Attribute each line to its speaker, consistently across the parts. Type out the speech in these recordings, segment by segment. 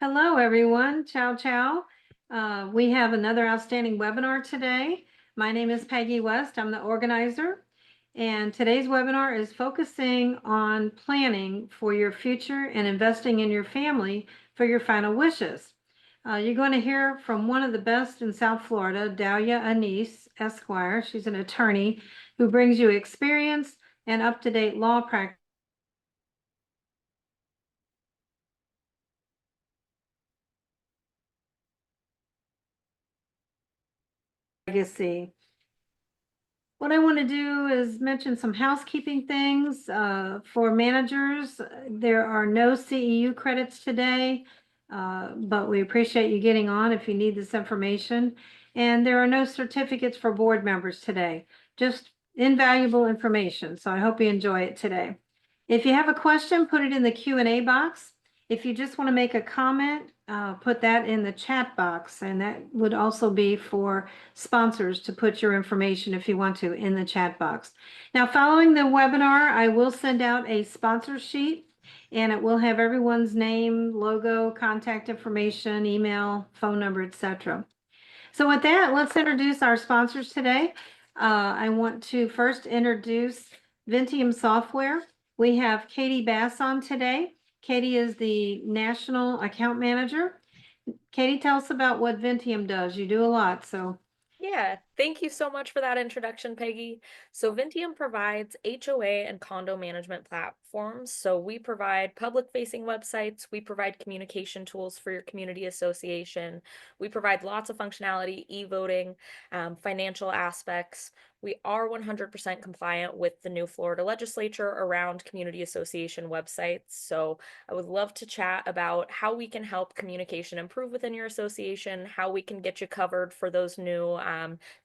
Speaker 1: Hello, everyone. Ciao, ciao. We have another outstanding webinar today. My name is Peggy West. I'm the organizer. And today's webinar is focusing on planning for your future and investing in your family for your final wishes. You're going to hear from one of the best in South Florida, Dalia Anise, Esquire. She's an attorney who brings you experience and up-to-date law practice. Legacy. What I want to do is mention some housekeeping things for managers. There are no CEU credits today, but we appreciate you getting on if you need this information. And there are no certificates for board members today, just invaluable information. So I hope you enjoy it today. If you have a question, put it in the Q&A box. If you just want to make a comment, put that in the chat box, and that would also be for sponsors to put your information if you want to in the chat box. Now, following the webinar, I will send out a sponsor sheet, and it will have everyone's name, logo, contact information, email, phone number, etc. So with that, let's introduce our sponsors today. I want to first introduce Vinteum Software. We have Katie Bass on today. Katie is the National Account Manager. Katie, tell us about what Vinteum does. You do a lot, so.
Speaker 2: Yeah, thank you so much for that introduction, Peggy. So Vinteum provides HOA and condo management platforms. So we provide public-facing websites, we provide communication tools for your community association, we provide lots of functionality, e-voting, financial aspects. We are 100% compliant with the new Florida legislature around community association websites. So I would love to chat about how we can help communication improve within your association, how we can get you covered for those new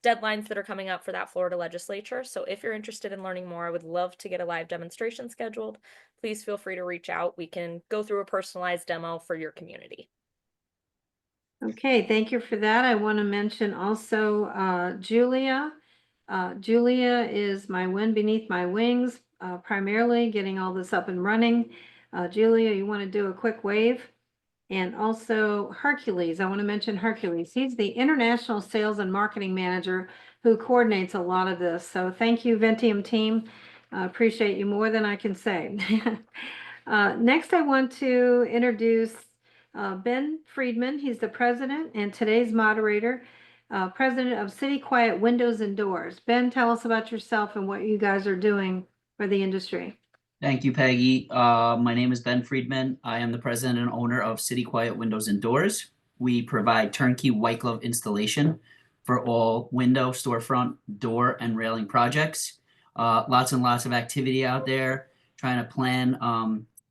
Speaker 2: deadlines that are coming up for that Florida legislature. So if you're interested in learning more, I would love to get a live demonstration scheduled. Please feel free to reach out. We can go through a personalized demo for your community.
Speaker 1: Okay, thank you for that. I want to mention also Julia. Julia is my wind beneath my wings, primarily getting all this up and running. Julia, you want to do a quick wave? And also Hercules, I want to mention Hercules. He's the International Sales and Marketing Manager who coordinates a lot of this. So thank you, Vinteum team. Appreciate you more than I can say. Next, I want to introduce Ben Friedman. He's the president and today's moderator, president of City Quiet Windows and Doors. Ben, tell us about yourself and what you guys are doing for the industry.
Speaker 3: Thank you, Peggy. My name is Ben Friedman. I am the president and owner of City Quiet Windows and Doors. We provide turnkey white glove installation for all window, storefront, door, and railing projects. Lots and lots of activity out there, trying to plan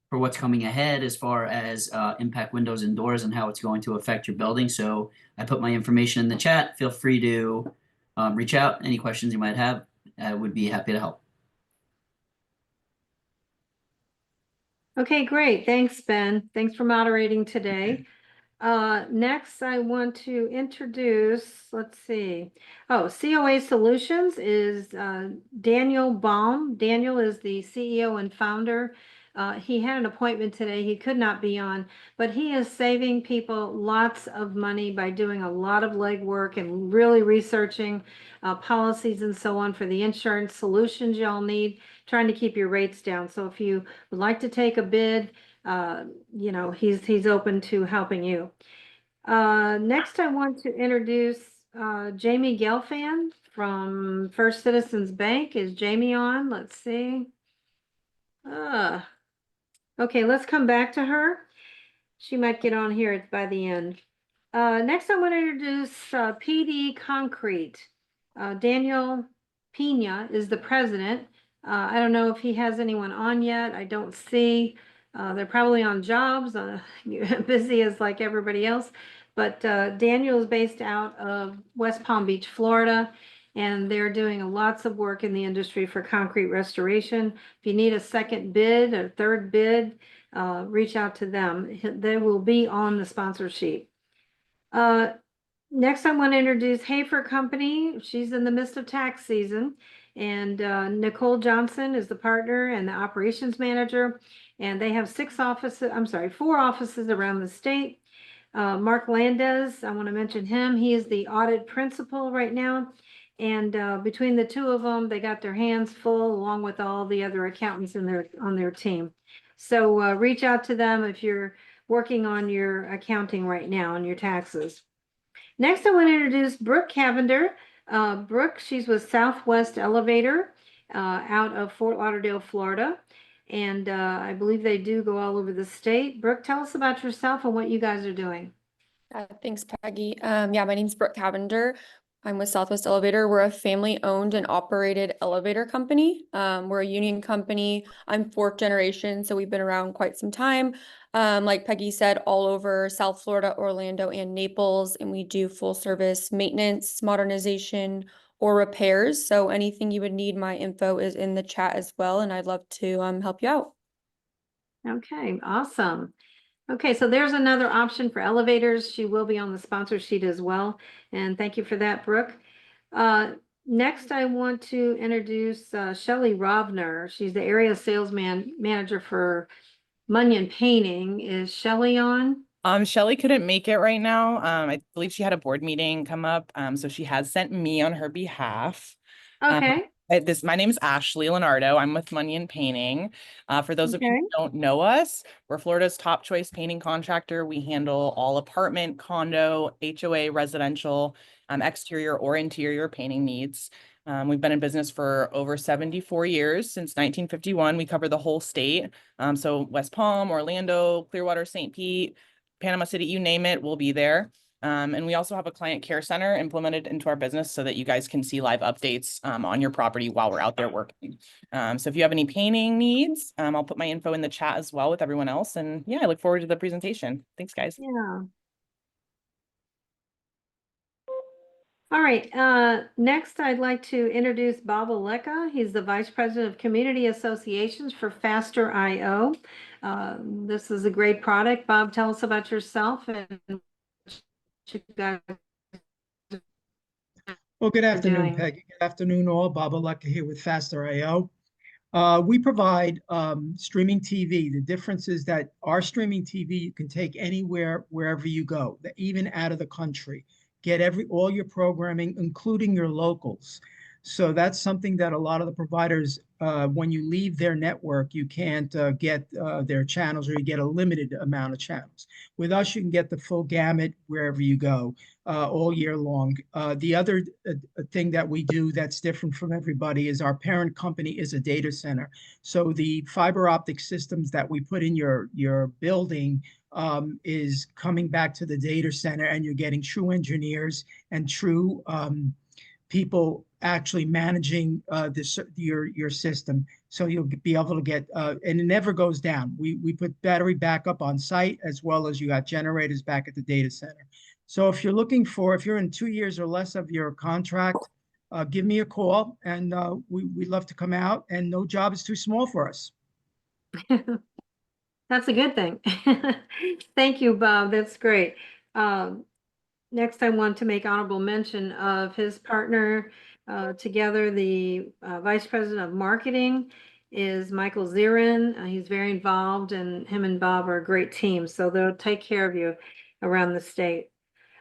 Speaker 3: for what's coming ahead as far as impact windows and doors and how it's going to affect your building. So I put my information in the chat. Feel free to reach out. Any questions you might have, I would be happy to help.
Speaker 1: Okay, great. Thanks, Ben. Thanks for moderating today. Next, I want to introduce, let's see. Oh, COA Solutions is Daniel Baum. Daniel is the CEO and founder. He had an appointment today. He could not be on, but he is saving people lots of money by doing a lot of legwork and really researching policies and so on for the insurance solutions y'all need, trying to keep your rates down. So if you would like to take a bid, he's open to helping you. Next, I want to introduce Jamie Gelfand from First Citizens Bank. Is Jamie on? Let's see. Okay, let's come back to her. She might get on here by the end. Next, I want to introduce PD Concrete. Daniel Pena is the president. I don't know if he has anyone on yet. I don't see. They're probably on jobs, busy as like everybody else. But Daniel is based out of West Palm Beach, Florida, and they're doing lots of work in the industry for concrete restoration. If you need a second bid or third bid, reach out to them. They will be on the sponsor sheet. Next, I want to introduce Hafer Company. She's in the midst of tax season. And Nicole Johnson is the partner and the operations manager. And they have 4 offices around the state. Mark Landez, I want to mention him. He is the audit principal right now. And between the two of them, they got their hands full along with all the other accountants on their team. So reach out to them if you're working on your accounting right now on your taxes. Next, I want to introduce Brooke Cavender. Brooke, she's with Southwest Elevator out of Fort Lauderdale, Florida. And I believe they do go all over the state. Brooke, tell us about yourself and what you guys are doing.
Speaker 4: Thanks, Peggy. Yeah, my name's Brooke Cavender. I'm with Southwest Elevator. We're a family-owned and operated elevator company. We're a union company. I'm fourth generation, so we've been around quite some time. Like Peggy said, all over South Florida, Orlando, and Naples, and we do full service maintenance, modernization, or repairs. So anything you would need, my info is in the chat as well, and I'd love to help you out.
Speaker 1: Okay, awesome. Okay, so there's another option for elevators. She will be on the sponsor sheet as well. And thank you for that, Brooke. Next, I want to introduce Shelley Rovner. She's the area sales manager for Munyon Painting. Is Shelley on?
Speaker 5: Shelly couldn't make it right now. I believe she had a board meeting come up. So she has sent me on her behalf.
Speaker 1: Okay.
Speaker 5: My name is Ashley Leonardo. I'm with Munyon Painting. For those of you
Speaker 1: Okay.
Speaker 5: who don't know us, we're Florida's top choice painting contractor. We handle all apartment, condo, HOA, residential, exterior or interior painting needs. We've been in business for over 74 years, since 1951. We cover the whole state. So West Palm, Orlando, Clearwater, St. Pete, Panama City, you name it, we'll be there. And we also have a client care center implemented into our business so that you guys can see live updates on your property while we're out there working. So if you have any painting needs, I'll put my info in the chat as well with everyone else. And yeah, I look forward to the presentation. Thanks, guys.
Speaker 1: Yeah. All right, next I'd like to introduce Bob Aleka. He's the Vice President of Community Associations for Faster IO. This is a great product. Bob, tell us about yourself and what you guys
Speaker 6: Well, good afternoon,
Speaker 1: doing.
Speaker 6: Peggy. Good afternoon, all. Bob Aleka here with Faster IO. We provide streaming TV. The difference is that our streaming TV you can take anywhere, wherever you go, even out of the country. Get all your programming, including your locals. So that's something that a lot of the providers, when you leave their network, you can't get their channels, or you get a limited amount of channels. With us, you can get the full gamut wherever you go all year long. The other thing that we do that's different from everybody is our parent company is a data center. So the fiber optic systems that we put in your building is coming back to the data center, and you're getting true engineers and true people actually managing your system. So you'll be able to get, and it never goes down. We put battery backup on site, as well as you got generators back at the data center. So if you're if you're in 2 years or less of your contract, give me a call, and we'd love to come out, and no job is too small for us.
Speaker 1: That's a good thing. Thank you, Bob. That's great. Next, I want to make honorable mention of his partner together. The Vice President of Marketing is Michael Zirin. He's very involved, and him and Bob are a great team. So they'll take care of you around the state.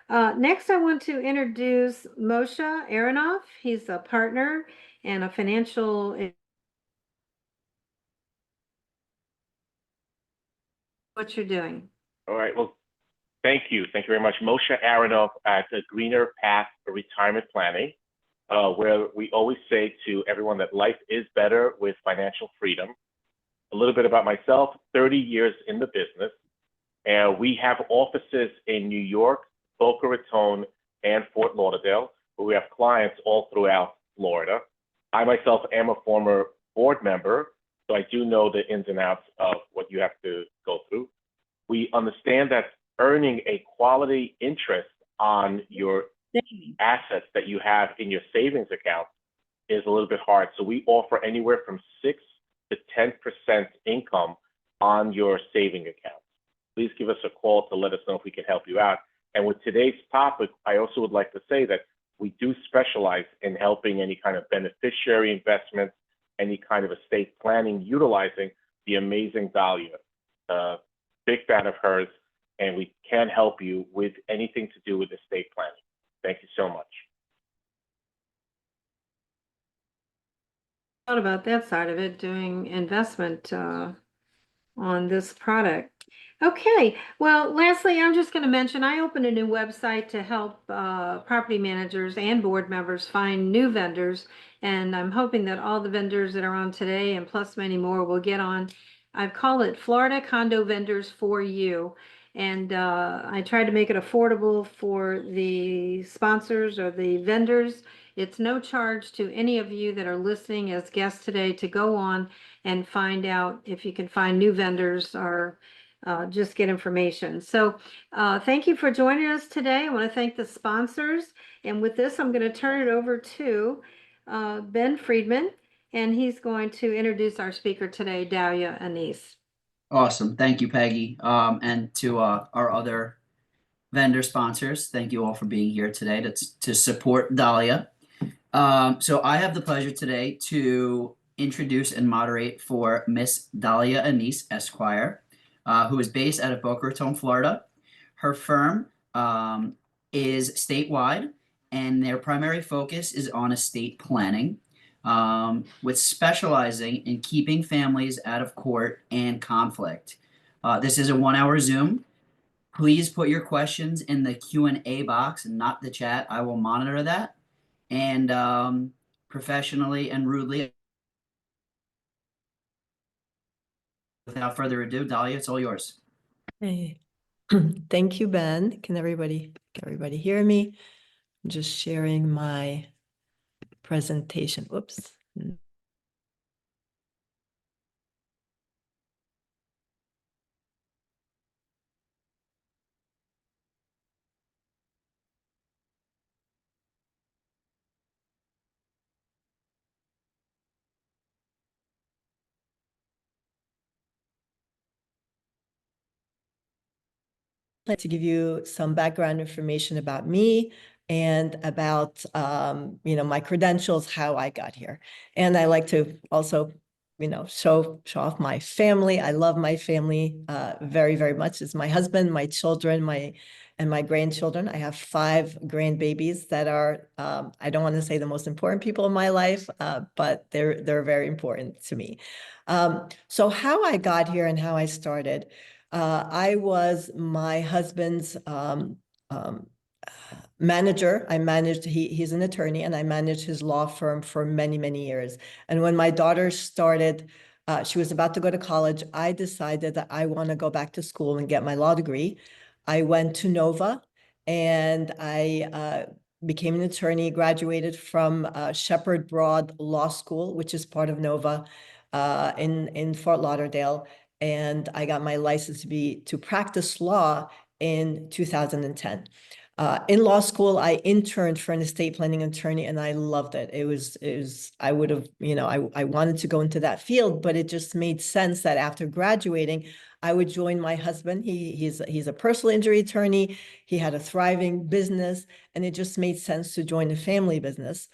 Speaker 1: Next, I want to introduce Moshe Aronoff. He's a partner and a financial. What you're doing.
Speaker 7: All right. Well, thank you. Thank you very much. Moshe Aronoff at the Greener Path for Retirement Planning, where we always say to everyone that life is better with financial freedom. A little bit about myself, 30 years in the business. And we have offices in New York, Boca Raton, and Fort Lauderdale, where we have clients all throughout Florida. I myself am a former board member, so I do know the ins and outs of what you have to go through. We understand that earning a quality interest on your assets that you have in your savings account is a little bit hard. So we offer anywhere from 6 to 10% income on your saving account. Please give us a call to let us know if we can help you out. And with today's topic, I also would like to say that we do specialize in helping any kind of beneficiary investments, any kind of estate planning, utilizing the amazing Dalia. Big fan of hers. and we can help you with anything to do with estate planning. Thank you so much.
Speaker 1: Thought about that side of it, doing investment on this product. Okay, well, lastly, I'm just going to mention I opened a new website to help property managers and board members find new vendors, and I'm hoping that all the vendors that are on today and plus many more will get on. I've called it Florida Condo Vendors for You, and I tried to make it affordable for the sponsors or the vendors. It's no charge to any of you that are listening as guests today to go on and find out if you can find new vendors or just get information. So thank you for joining us today. I want to thank the sponsors. And with this, I'm going to turn it over to Ben Friedman, and he's going to introduce our speaker today, Dalia Anise.
Speaker 3: Awesome. Thank you, Peggy. And to our other vendor sponsors, thank you all for being here today to support Dalia. So I have the pleasure today to introduce and moderate for Miss Dalia Anise, Esquire, who is based out of Boca Raton, Florida. Her firm is statewide, and their primary focus is on estate planning, with specializing in keeping families out of court and conflict. This is a 1-hour Zoom. Please put your questions in the Q&A box and not the chat. I will monitor that. And professionally and rudely, without further ado, Dalia, it's all yours.
Speaker 8: Hey, thank you, Ben. Can everybody hear me? I'm just sharing my presentation. Whoops. To give you some background information about me and about my credentials, how I got here. And I like to also show off my family. I love my family very, very much. It's my husband, my children, and my grandchildren. I have 5 grandbabies that are I don't want to say the most important people in my life, but they're very important to me. So how I got here and how I started. I was my husband's manager. He's an attorney, and I managed his law firm for many, many years. And when my daughter started, she was about to go to college, I decided that I want to go back to school and get my law degree. I went to Nova, and I became an attorney, graduated from Shepherd Broad Law School, which is part of Nova in Fort Lauderdale. And I got my license to practice law in 2010. In law school, I interned for an estate planning attorney, and I loved it. I would have, I wanted to go into that field, but it just made sense that after graduating, I would join my husband. He's a personal injury attorney. He had a thriving business, and it just made sense to join a family business.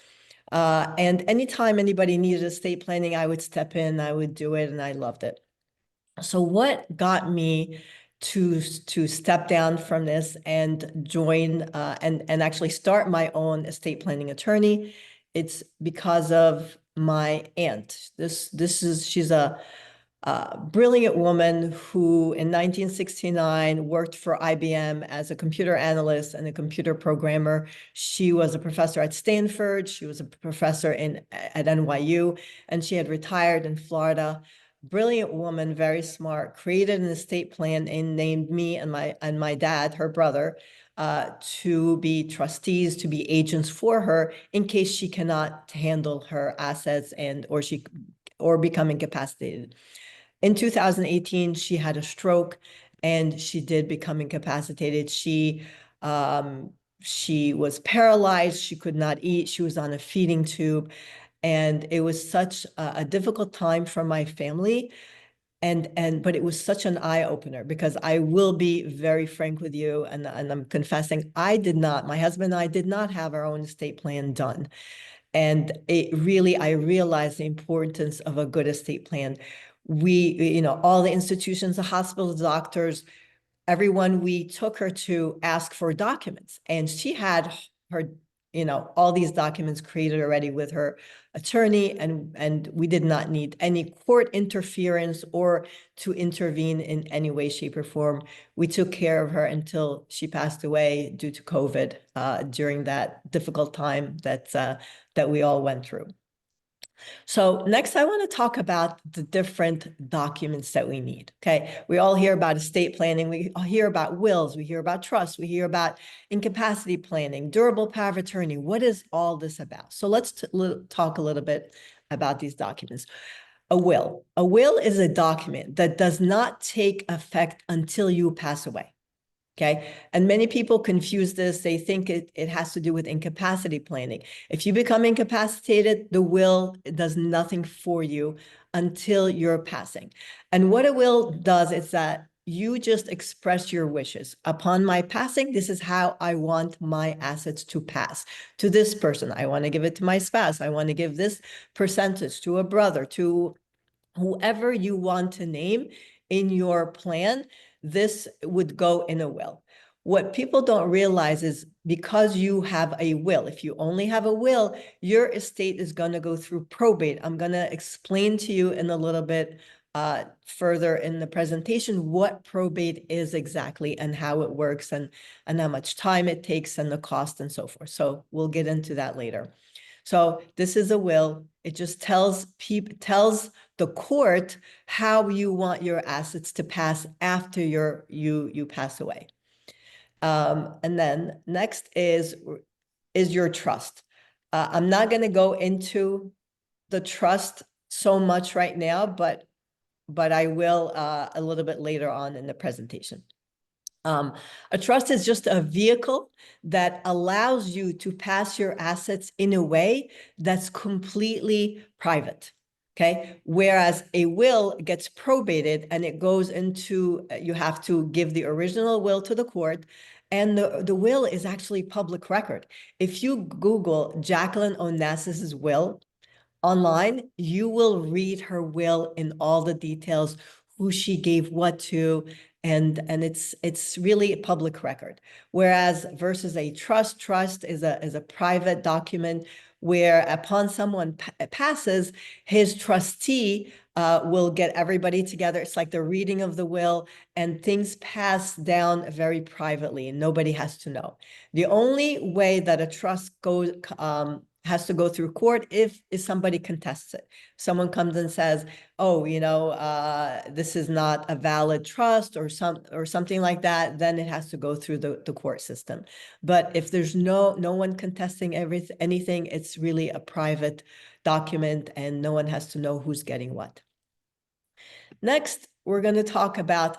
Speaker 8: And anytime anybody needed estate planning, I would step in, I would do it, and I loved it. So what got me to step down from this and join and actually start my own estate planning attorney? It's because of my aunt. She's a brilliant woman who in 1969 worked for IBM as a computer analyst and a computer programmer. She was a professor at Stanford. She was a professor at NYU, and she had retired in Florida. Brilliant woman, very smart, created an estate plan and named me and my dad, her brother, to be trustees, to be agents for her in case she cannot handle her assets or become incapacitated. In 2018, she had a stroke and she did become incapacitated. She was paralyzed. She could not eat. She was on a feeding tube. And it was such a difficult time for my family. But it was such an eye-opener, because I will be very frank with you, and I'm confessing, my husband and I did not have our own estate plan done. And I realized the importance of a good estate plan. All the institutions, the hospitals, doctors, everyone we took her to ask for documents, and she had her, all these documents created already with her attorney, and we did not need any court interference or to intervene in any way, shape, or form. We took care of her until she passed away due to COVID during that difficult time that we all went through. So next, I want to talk about the different documents that we need. Okay, we all hear about estate planning. We hear about wills. We hear about trusts. We hear about incapacity planning, durable power of attorney. What is all this about? So let's talk a little bit about these documents. A will. A will is a document that does not take effect until you pass away. Okay. And many people confuse this. They think it has to do with incapacity planning. If you become incapacitated, the will does nothing for you until you're passing. And what a will does is that you just express your wishes. Upon my passing, this is how I want my assets to pass to this person. I want to give it to my spouse. I want to give this percentage to a brother, to whoever you want to name in your plan. This would go in a will. What people don't realize is because you have a will, if you only have a will, your estate is going to go through probate. I'm going to explain to you in a little bit further in the presentation what probate is exactly and how it works and how much time it takes and the cost and so forth. So we'll get into that later. So this is a will. It just tells the court how you want your assets to pass after you pass away. And then next is your trust. I'm not going to go into the trust so much right now, but I will a little bit later on in the presentation. A trust is just a vehicle that allows you to pass your assets in a way that's completely private. Okay. Whereas a will gets probated and it goes into, you have to give the original will to the court, and the will is actually public record. If you Google Jacqueline Onassis's will online, you will read her will in all the details, who she gave what to, and it's really a public record. Whereas versus a trust is a private document where upon someone passes, his trustee will get everybody together. It's like the reading of the will, and things pass down very privately and nobody has to know. The only way that a trust has to go through court if somebody contests it. Someone comes and says, oh, this is not a valid trust or something like that, then it has to go through the court system. But if there's no one contesting anything, it's really a private document and no one has to know who's getting what. Next, we're going to talk about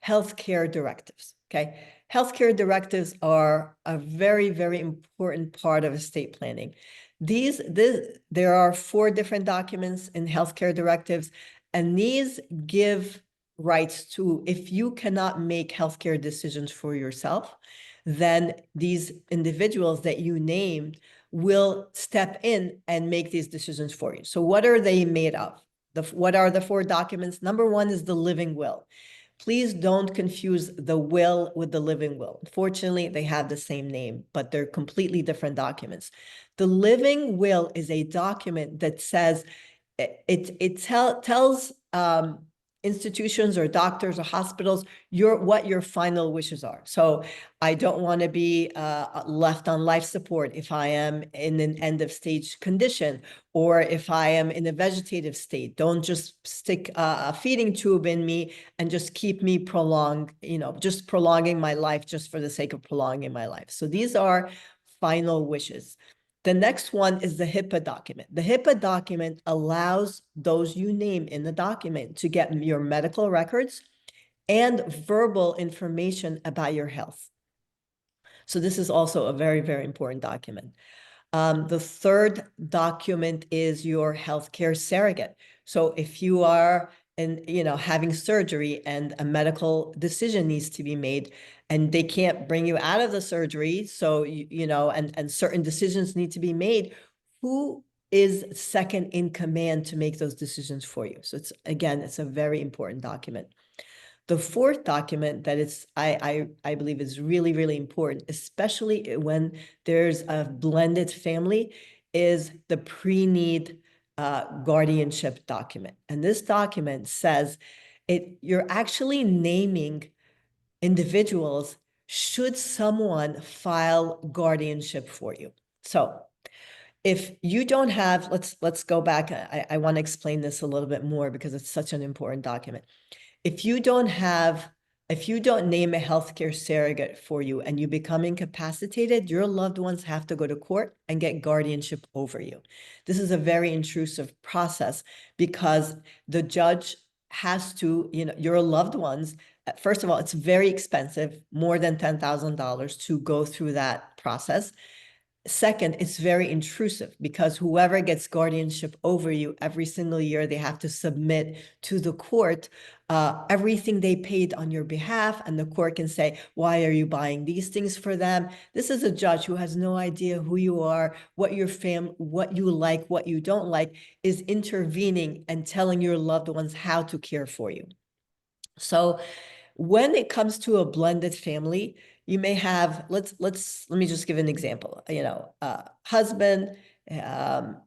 Speaker 8: healthcare directives. Okay. Healthcare directives are a very, very important part of estate planning. There are 4 different documents in healthcare directives, and these give rights to, if you cannot make healthcare decisions for yourself, then these individuals that you named will step in and make these decisions for you. So what are they made of? What are the 4 documents? Number 1 is the living will. Please don't confuse the will with the living will. Unfortunately, they have the same name, but they're completely different documents. The living will is a document that says, it tells institutions or doctors or hospitals what your final wishes are. So I don't want to be left on life support if I am in an end of stage condition, or if I am in a vegetative state. Don't just stick a feeding tube in me and just keep me just prolonging my life just for the sake of prolonging my life. So these are final wishes. The next one is the HIPAA document. The HIPAA document allows those you name in the document to get your medical records and verbal information about your health. So this is also a very, very important document. The third document is your healthcare surrogate. So if you are having surgery and a medical decision needs to be made, and they can't bring you out of the surgery, so and certain decisions need to be made, who is second in command to make those decisions for you? So it's a very important document. The fourth document that I believe is really, really important, especially when there's a blended family, is the pre-need guardianship document. And this document says you're actually naming individuals should someone file guardianship for you. So if you don't have, let's go back. I want to explain this a little bit more because it's such an important document. If you don't name a healthcare surrogate for you and you become incapacitated, your loved ones have to go to court and get guardianship over you. This is a very intrusive process because the judge has to, your loved ones, first of all, it's very expensive, more than $10,000 to go through that process. Second, it's very intrusive because whoever gets guardianship over you every single year, they have to submit to the court everything they paid on your behalf. And the court can say, why are you buying these things for them? This is a judge who has no idea who you are, what your what you like, what you don't like, is intervening and telling your loved ones how to care for you. So when it comes to a blended family, you may have, let me just give an example. Husband,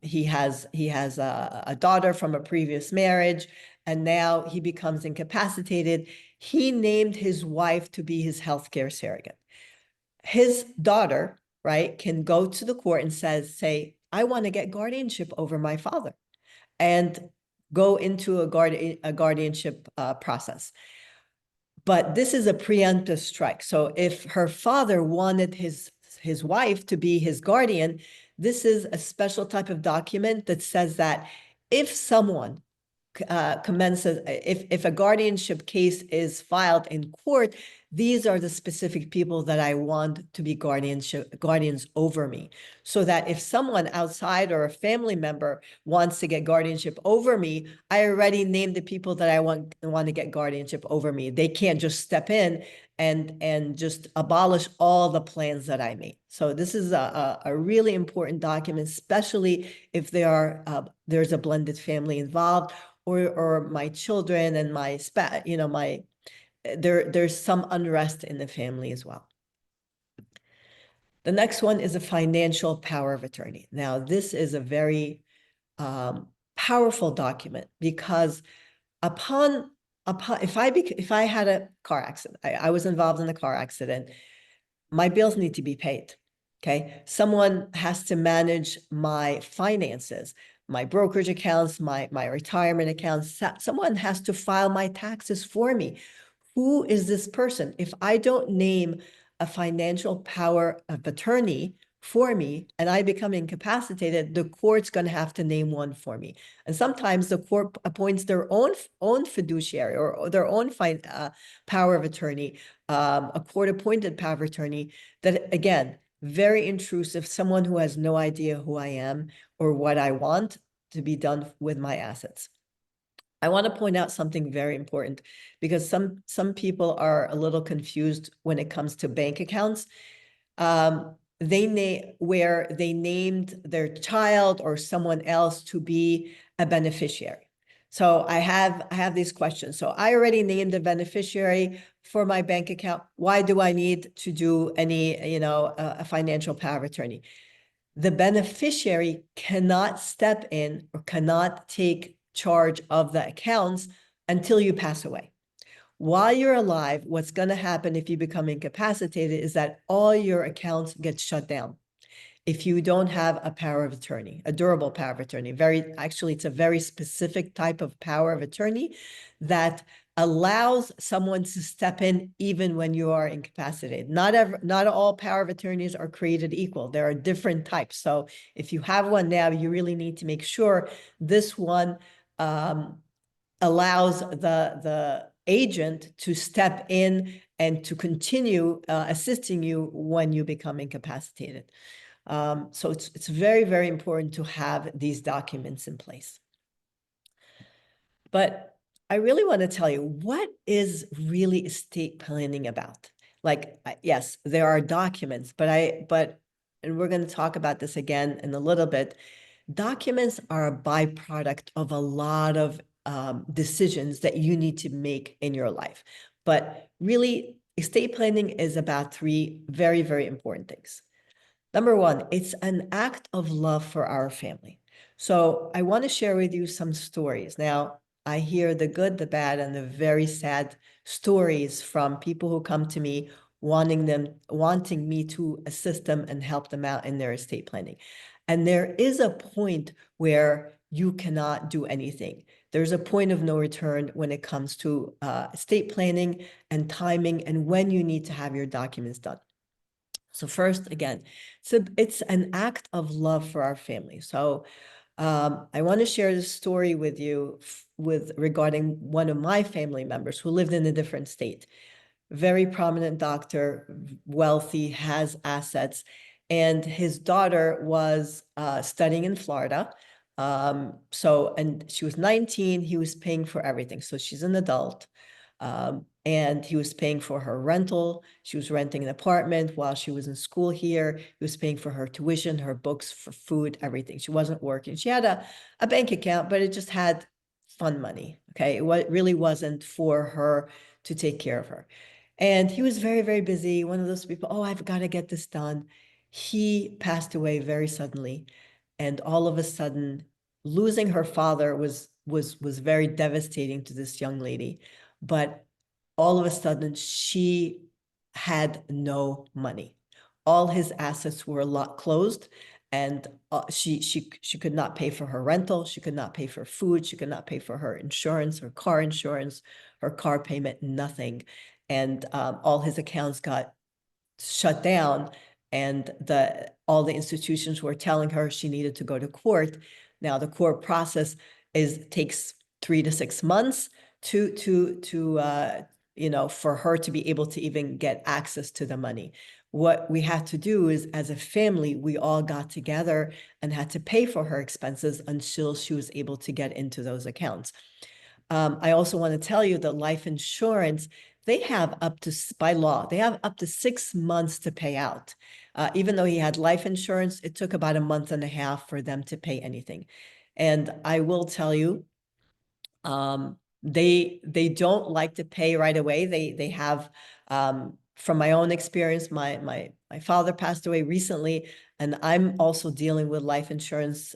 Speaker 8: he has a daughter from a previous marriage, and now he becomes incapacitated. He named his wife to be his healthcare surrogate. His daughter, right, can go to the court and say, I want to get guardianship over my father, and go into a guardianship process. But this is a preemptive strike. So if her father wanted his wife to be his guardian, this is a special type of document that says that if someone commences, if a guardianship case is filed in court, these are the specific people that I want to be guardians over me. So that if someone outside or a family member wants to get guardianship over me, I already named the people that I want to get guardianship over me. They can't just step in and just abolish all the plans that I made. So this is a really important document, especially if there's a blended family involved, or my children and there's some unrest in the family as well. The next one is a financial power of attorney. Now, this is a very powerful document because if I had a car accident, I was involved in a car accident, my bills need to be paid. Okay, someone has to manage my finances, my brokerage accounts, my retirement accounts. Someone has to file my taxes for me. Who is this person? If I don't name a financial power of attorney for me and I become incapacitated, the court's going to have to name one for me. And sometimes the court appoints their own fiduciary or their own power of attorney, a court-appointed power of attorney that, again, very intrusive, someone who has no idea who I am or what I want to be done with my assets. I want to point out something very important because some people are a little confused when it comes to bank accounts. Where they named their child or someone else to be a beneficiary. So I have these questions. So I already named a beneficiary for my bank account. Why do I need to do any, a financial power of attorney? The beneficiary cannot step in or cannot take charge of the accounts until you pass away. While you're alive, what's going to happen if you become incapacitated is that all your accounts get shut down. If you don't have a power of attorney, a durable power of attorney, actually, it's a very specific type of power of attorney that allows someone to step in even when you are incapacitated. Not all power of attorneys are created equal. There are different types. So if you have one now, you really need to make sure this one allows the agent to step in and to continue assisting you when you become incapacitated. So it's very, very important to have these documents in place. But I really want to tell you, what is really estate planning about? Like, yes, there are documents, and we're going to talk about this again in a little bit. Documents are a byproduct of a lot of decisions that you need to make in your life. But really, estate planning is about three very, very important things. Number one, it's an act of love for our family. So I want to share with you some stories. Now, I hear the good, the bad, and the very sad stories from people who come to me wanting me to assist them and help them out in their estate planning. And there is a point where you cannot do anything. There's a point of no return when it comes to estate planning and timing and when you need to have your documents done. So first, again, it's an act of love for our family. So I want to share this story with you regarding one of my family members who lived in a different state. Very prominent doctor, wealthy, has assets, and his daughter was studying in Florida. And she was 19, he was paying for everything. So she's an adult. And he was paying for her rental. She was renting an apartment while she was in school here. He was paying for her tuition, her books, for food, everything. She wasn't working. She had a bank account, but it just had fun money. Okay. It really wasn't for her to take care of her. And he was very, very busy. One of those people, oh, I've got to get this done. He passed away very suddenly. And all of a sudden, losing her father was very devastating to this young lady. But all of a sudden, she had no money. All his assets were closed, and she could not pay for her rental. She could not pay for food. She could not pay for her insurance, her car payment, nothing. And all his accounts got shut down, and all the institutions were telling her she needed to go to court. Now, the court process takes 3 to 6 months for her to be able to even get access to the money. What we had to do is, as a family, we all got together and had to pay for her expenses until she was able to get into those accounts. I also want to tell you that life insurance, by law, they have up to 6 months to pay out. Even though he had life insurance, it took about 1.5 months for them to pay anything. And I will tell you, they don't like to pay right away. They have, from my own experience, my father passed away recently, and I'm also dealing with life insurance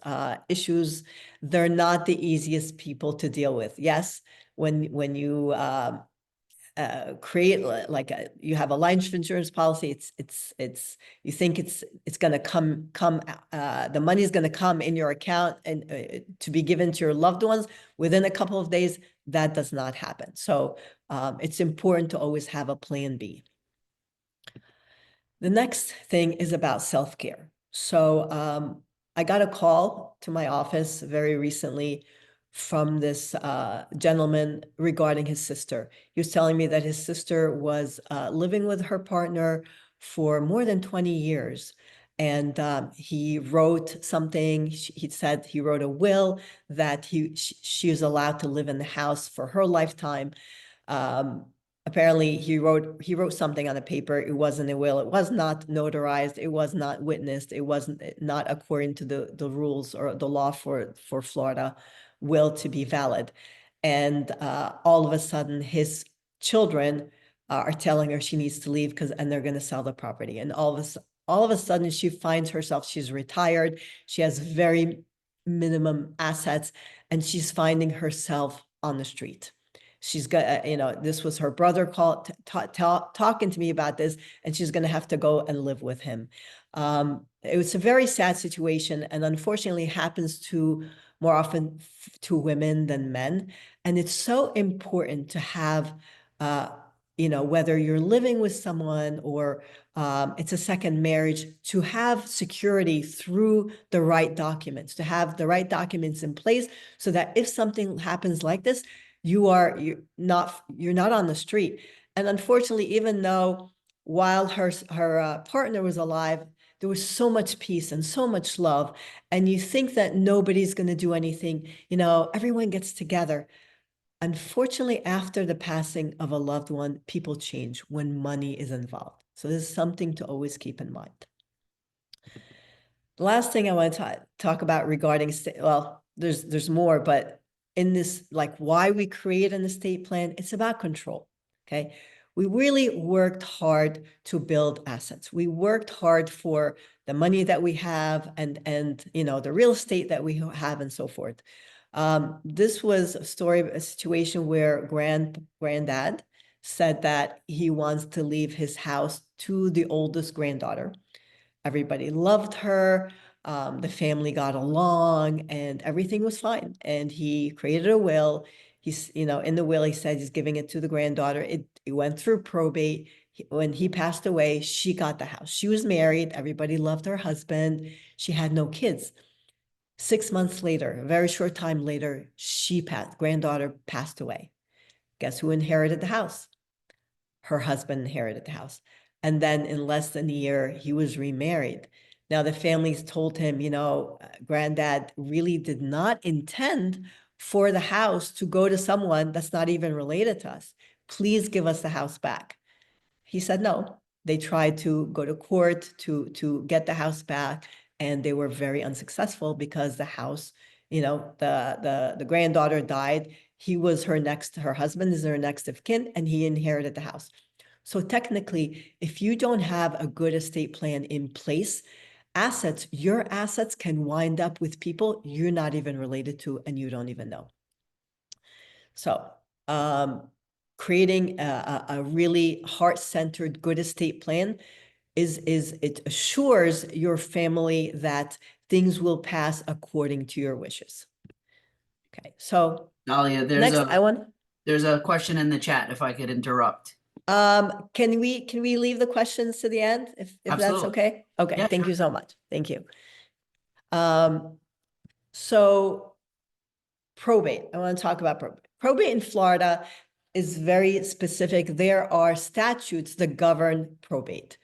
Speaker 8: issues. They're not the easiest people to deal with. Yes, when you create you have a life insurance policy, you think it's going to come the money is going to come in your account and to be given to your loved ones within a couple of days. That does not happen. So it's important to always have a plan B. The next thing is about self-care. So I got a call to my office very recently from this gentleman regarding his sister. He was telling me that his sister was living with her partner for more than 20 years. And he wrote something. He said he wrote a will that she was allowed to live in the house for her lifetime. Apparently, he wrote something on a paper. It wasn't a will. It was not notarized. It was not witnessed. It wasn't not according to the rules or the law for Florida will to be valid. And all of a sudden, his children are telling her she needs to leave and they're going to sell the property. And all of a sudden, she finds herself, she's retired. She has very minimum assets, and she's finding herself on the street. She's got, this was her brother talking to me about this, and she's going to have to go and live with him. It was a very sad situation, and unfortunately happens more often to women than men. And it's so important to have, whether you're living with someone or it's a second marriage, to have security through the right documents, to have the right documents in place so that if something happens like this, you're not on the street. And unfortunately, even though while her partner was alive, there was so much peace and so much love, and you think that nobody's going to do anything, everyone gets together. Unfortunately, after the passing of a loved one, people change when money is involved. So this is something to always keep in mind. The last thing I want to talk about regarding, well, there's more, but in this, like why we create an estate plan, it's about control, okay? We really worked hard to build assets. We worked hard for the money that we have and you know, the real estate that we have and so forth. This was a situation where granddad said that he wants to leave his house to the oldest granddaughter. Everybody loved her. The family got along and everything was fine. And he created a will. He's, you know, in the will, he said he's giving it to the granddaughter. It went through probate. When he passed away, she got the house. She was married. Everybody loved her husband. She had no kids. 6 months later, a very short time later, granddaughter passed away. Guess who inherited the house? Her husband inherited the house. And then in less than a year, he was remarried. Now the families told him, you know, granddad really did not intend for the house to go to someone that's not even related to us. Please give us the house back. He said no. They tried to go to court to get the house back, and they were very unsuccessful because the house, you know, the granddaughter died. Her husband is her next of kin, and he inherited the house. So technically, if you don't have a good estate plan in place, your assets can wind up with people you're not even related to and you don't even know. So creating a really heart-centered good estate plan it assures your family that things will pass according to your wishes. Okay, so
Speaker 3: Dalia, there's a question in the chat, if I could interrupt.
Speaker 8: can we leave the questions to the end if that's
Speaker 3: Absolutely.
Speaker 8: okay? Okay,
Speaker 3: Yeah,
Speaker 8: thank
Speaker 3: sure.
Speaker 8: you so much. Thank you. So probate, I want to talk about probate. Probate in Florida is very specific. There are statutes that govern probate.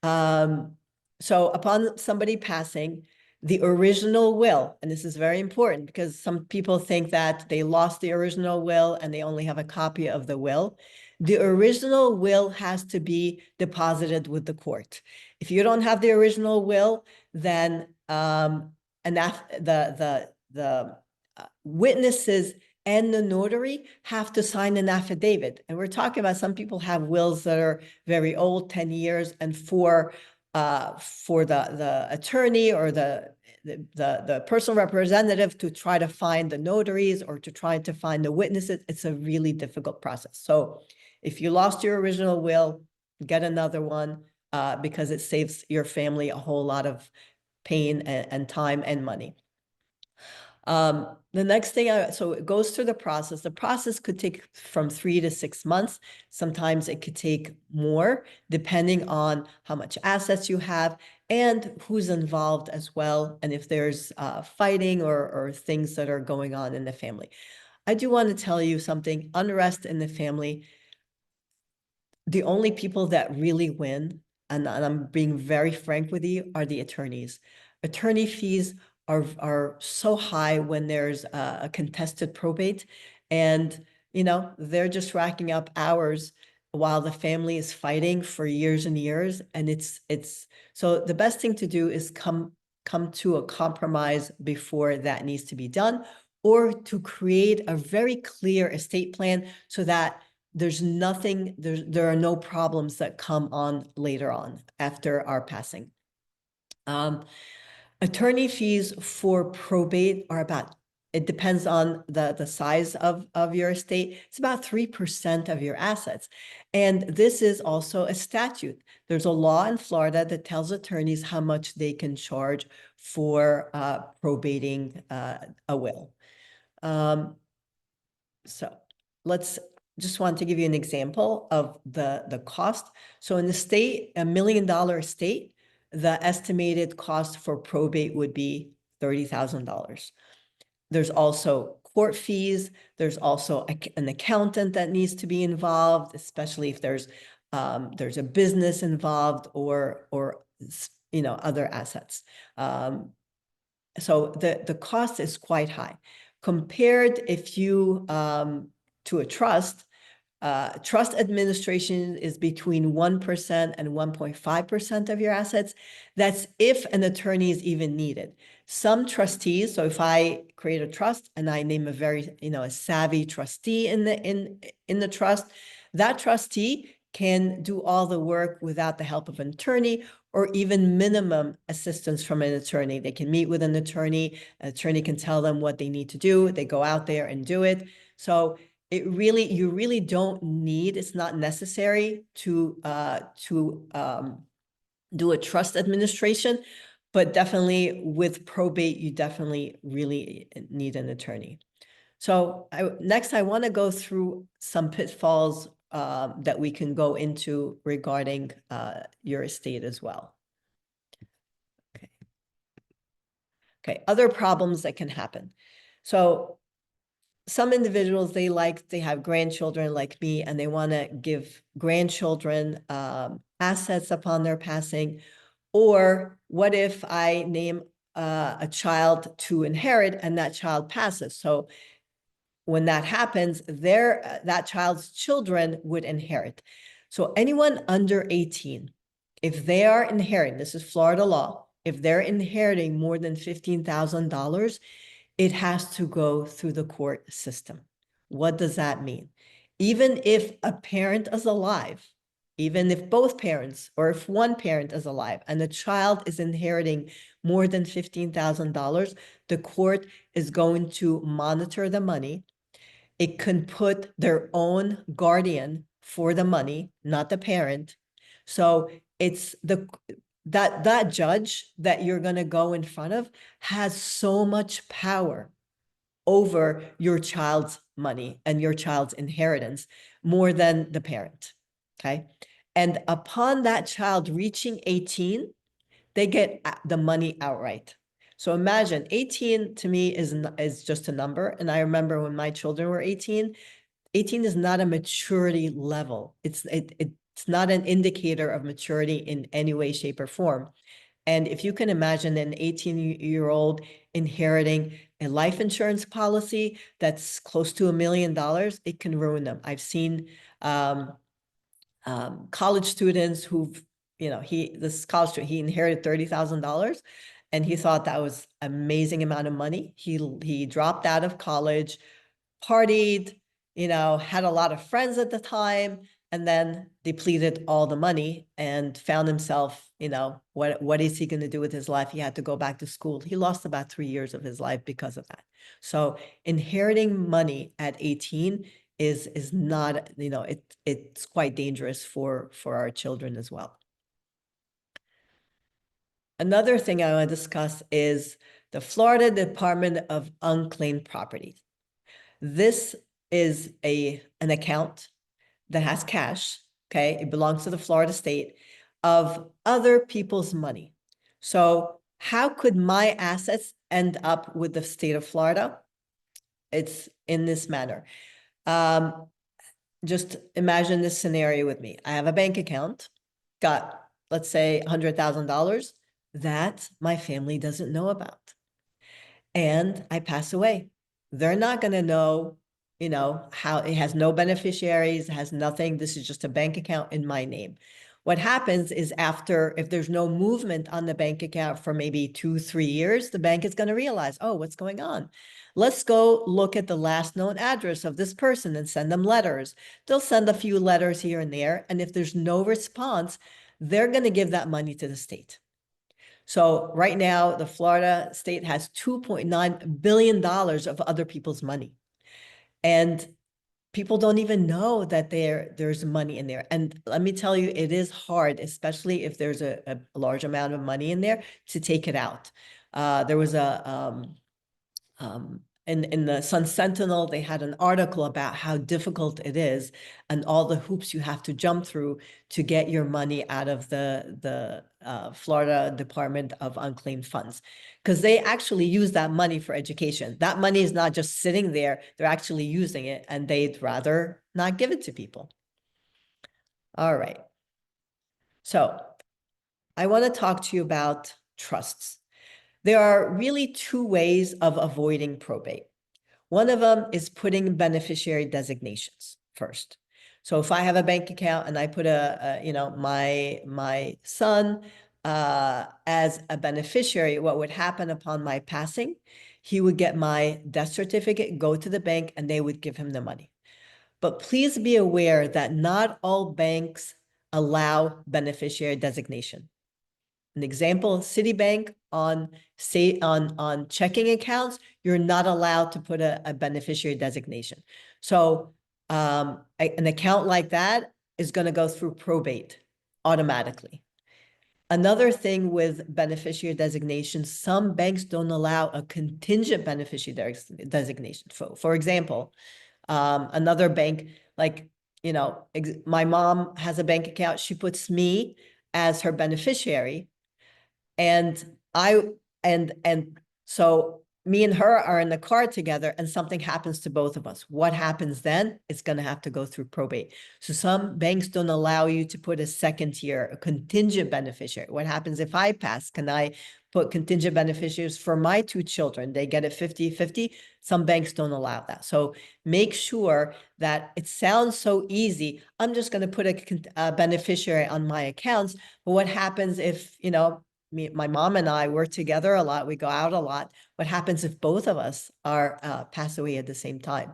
Speaker 8: So upon somebody passing, the original will, and this is very important because some people think that they lost the original will and they only have a copy of the will. The original will has to be deposited with the court. If you don't have the original will, then the witnesses and the notary have to sign an affidavit. And we're talking about some people have wills that are very old, 10 years, and for the attorney or the personal representative to try to find the notaries or to try to find the witnesses, it's a really difficult process. So if you lost your original will, get another one because it saves your family a whole lot of pain and time and money. The next thing, so it goes through the process. The process could take from 3 to 6 months. Sometimes it could take more, depending on how much assets you have and who's involved as well, and if there's fighting or things that are going on in the family. I do want to tell you something, unrest in the family, the only people that really win, and I'm being very frank with you, are the attorneys. Attorney fees are so high when there's a contested probate, and you know they're just racking up hours while the family is fighting for years and years. And it's so the best thing to do is come to a compromise before that needs to be done, or to create a very clear estate plan so that there are no problems that come on later on after our passing. Attorney fees for probate are it depends on the size of your estate. It's about 3% of your assets. And this is also a statute. There's a law in Florida that tells attorneys how much they can charge for probating a will. So just want to give you an example of the cost. So in the state, $1 million estate, the estimated cost for probate would be $30,000. There's also court fees. There's also an accountant that needs to be involved, especially if there's a business involved or you know other assets. So the cost is quite high compared if you to a trust. Trust administration is between 1% and 1.5% of your assets. That's if an attorney is even needed. Some trustees, so if I create a trust and I name a very, a savvy trustee in the trust, that trustee can do all the work without the help of an attorney or even minimum assistance from an attorney. They can meet with an attorney can tell them what they need to do. They go out there and do it. So you really don't need, it's not necessary to do a trust administration, but definitely with probate, you definitely really need an attorney. So next, I want to go through some pitfalls that we can go into regarding your estate as well. Okay, other problems that can happen. So some individuals, they have grandchildren like me, and they want to give grandchildren assets upon their passing. Or what if I name a child to inherit and that child passes? So when that happens, that child's children would inherit. So anyone under 18, if they are inheriting, this is Florida law, if they're inheriting more than $15,000, it has to go through the court system. What does that mean? Even if a parent is alive, even if both parents or if one parent is alive and the child is inheriting more than $15,000, the court is going to monitor the money. It can put their own guardian for the money, not the parent. So it's that judge that you're going to go in front of has so much power over your child's money and your child's inheritance more than the parent. Okay. And upon that child reaching 18, they get the money outright. So imagine 18 to me is just a number. And I remember when my children were 18 is not a maturity level. It's not an indicator of maturity in any way, shape, or form. And if you can imagine an 18-year-old inheriting a life insurance policy that's close to $1 million, it can ruin them. I've seen college students who've, he inherited $30,000 and he thought that was an amazing amount of money. He dropped out of college, partied, had a lot of friends at the time, and then depleted all the money and found himself, what is he going to do with his life? He had to go back to school. He lost about 3 years of his life because of that. So inheriting money at 18 is not, it's quite dangerous for our children as well. Another thing I want to discuss is the Florida Department of Unclaimed Property. This is an account that has cash, okay? It belongs to the Florida state of other people's money. So how could my assets end up with the state of Florida? It's in this manner. Just imagine this scenario with me. I have a bank account, got, let's say, $100,000 that my family doesn't know about. And I pass away. They're not going to know, how it has no beneficiaries, has nothing. This is just a bank account in my name. What happens is if there's no movement on the bank account for maybe 2-3 years, the bank is going to realize, oh, what's going on? Let's go look at the last known address of this person and send them letters. They'll send a few letters here and there. And if there's no response, they're going to give that money to the state. So right now, the Florida state has $2.9 billion of other people's money. And people don't even know that there's money in there. And let me tell you, it is hard, especially if there's a large amount of money in there, to take it out. There was in the Sun Sentinel, they had an article about how difficult it is and all the hoops you have to jump through to get your money out of the Florida Department of Unclaimed Funds, because they actually use that money for education. That money is not just sitting there, they're actually using it, and they'd rather not give it to people. All right. So I want to talk to you about trusts. There are really two ways of avoiding probate. One of them is putting beneficiary designations first. So if I have a bank account and I put my son as a beneficiary, what would happen upon my passing? He would get my death certificate, go to the bank, and they would give him the money. But please be aware that not all banks allow beneficiary designation. An example, Citibank on checking accounts, you're not allowed to put a beneficiary designation. So an account like that is going to go through probate automatically. Another thing with beneficiary designation, some banks don't allow a contingent beneficiary designation. For example, another bank, like, my mom has a bank account. She puts me as her beneficiary. And so me and her are in the car together and something happens to both of us. What happens then? It's going to have to go through probate. So some banks don't allow you to put a second tier, a contingent beneficiary. What happens if I pass? Can I put contingent beneficiaries for my two children? They get it 50-50. Some banks don't allow that. So make sure that it sounds so easy. I'm just going to put a beneficiary on my accounts. But what happens if, my mom and I work together a lot, we go out a lot. What happens if both of us are pass away at the same time?